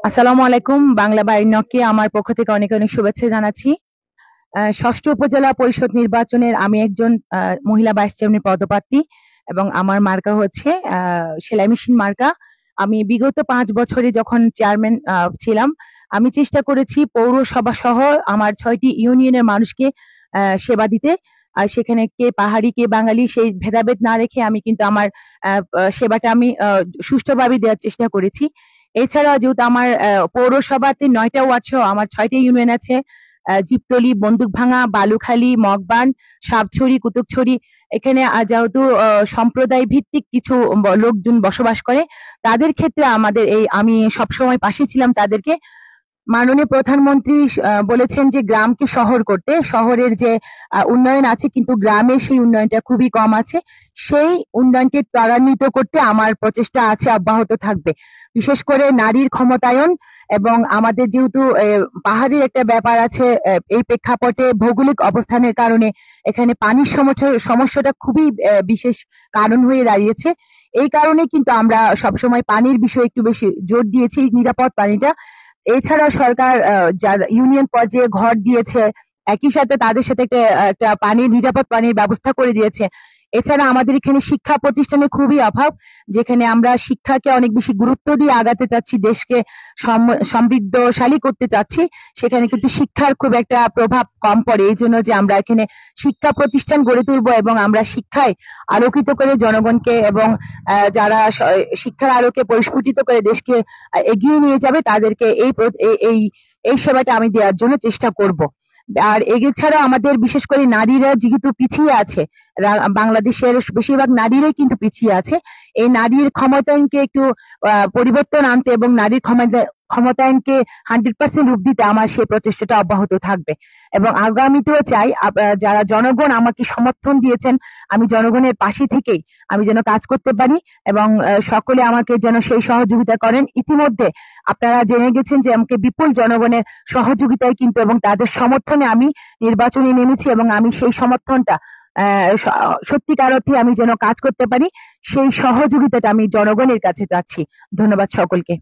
আসসালামু আলাইকুম। বাংলা বাড়ির আমার পক্ষ থেকে অনেক অনেক শুভেচ্ছা জানাচ্ছি। ষষ্ঠ উপজেলা পরিষদ নির্বাচনের আমি একজন মহিলা ভাইস চেয়ারম্যান পদপ্রার্থী এবং আমার মার্কা হচ্ছে সেলাই মেশিন মার্কা। আমি বিগত ৫ বছরে যখন চেয়ারম্যান ছিলাম, আমি চেষ্টা করেছি পৌরসভা সহ আমার ৬টি ইউনিয়নের মানুষকে সেবা দিতে। আর সেখানে কে পাহাড়ি কে বাঙালি সেই ভেদাভেদ না রেখে আমি কিন্তু আমার সেবাটা আমি সুষ্ঠুভাবে দেওয়ার চেষ্টা করেছি। এছাড়াও যেহেতু আমার পৌরসভাতে ৯টা ওয়ার্ড সহ আমার ৬টি ইউনিয়ন আছে, জীবতলী, বন্দুকভাঙা, বালুখালী, মগবান, সাবছড়ি, কুতুবছড়ি। এখানে যেহেতু সম্প্রদায় ভিত্তিক কিছু লোকজন বসবাস করে, তাদের ক্ষেত্রে আমাদের আমি সবসময় পাশে ছিলাম তাদেরকে। মাননীয় প্রধানমন্ত্রী বলেছেন যে গ্রামকে শহর করতে। শহরের যে উন্নয়ন আছে কিন্তু গ্রামের সেই উন্নয়নটা খুবই কম আছে। সেই উন্নয়নকে ত্বরান্বিত করতে আমার প্রচেষ্টা আছে, অব্যাহত থাকবে। বিশেষ করে নারীর ক্ষমতায়ন এবং আমাদের যেহেতু পাহাড়ের একটা ব্যাপার আছে, এই প্রেক্ষাপটে ভৌগোলিক অবস্থানের কারণে এখানে পানির সমস্যাটা খুবই বিশেষ কারণ হয়ে দাঁড়িয়েছে। এই কারণে কিন্তু আমরা সবসময় পানির বিষয়ে একটু বেশি জোর দিয়েছি, নিরাপদ পানিটা। এছাড়া সরকার যারা ইউনিয়ন পর্যায়ে ঘর দিয়েছে, একই সাথে তাদের সাথে একটা পানির নিরাপদ পানির ব্যবস্থা করে দিয়েছে। এছাড়া আমাদের এখানে শিক্ষা প্রতিষ্ঠানের খুবই অভাব, যেখানে আমরা শিক্ষাকে অনেক বেশি গুরুত্ব দিয়ে আগাতে চাচ্ছি, দেশকে সমৃদ্ধশালী করতে চাচ্ছি। সেখানে কিন্তু শিক্ষার খুব একটা প্রভাব কম পড়ে। এই জন্য যে আমরা এখানে শিক্ষা প্রতিষ্ঠান গড়ে তুলবো এবং আমরা শিক্ষায় আলোকিত করে জনগণকে এবং যারা শিক্ষার আলোকে পরিস্ফুটিত করে দেশকে এগিয়ে নিয়ে যাবে তাদেরকে এই সেবাটা আমি দেওয়ার জন্য চেষ্টা করব। আর এছাড়া আমাদের বিশেষ করে নারীরা যেহেতু পিছিয়ে আছে, বাংলাদেশের বেশিরভাগ নারীরাই কিন্তু পিছিয়ে আছে। এই নারীর ক্ষমতায়নকে একটু পরিবর্তন আনতে এবং নারীর ক্ষমতায়নকে 100% রূপ দিতে আমার সেই প্রচেষ্টাটা অব্যাহত থাকবে এবং আগামীতেও চাই যারা জনগণ আমাকে সমর্থন দিয়েছেন, আমি জনগণের পাশে থেকেই আমি যেন কাজ করতে পারি এবং সকলে আমাকে যেন সেই সহযোগিতা করেন। ইতিমধ্যে আপনারা জেনে গেছেন যে আমাকে বিপুল জনগণের সহযোগিতায় কিন্তু এবং তাদের সমর্থনে আমি নির্বাচনে নেমেছি এবং আমি সেই সমর্থনটা সত্যিকার অর্থে আমি যেন কাজ করতে পারি, সেই সহযোগিতাটা আমি জনগণের কাছে চাচ্ছি। ধন্যবাদ সকলকে।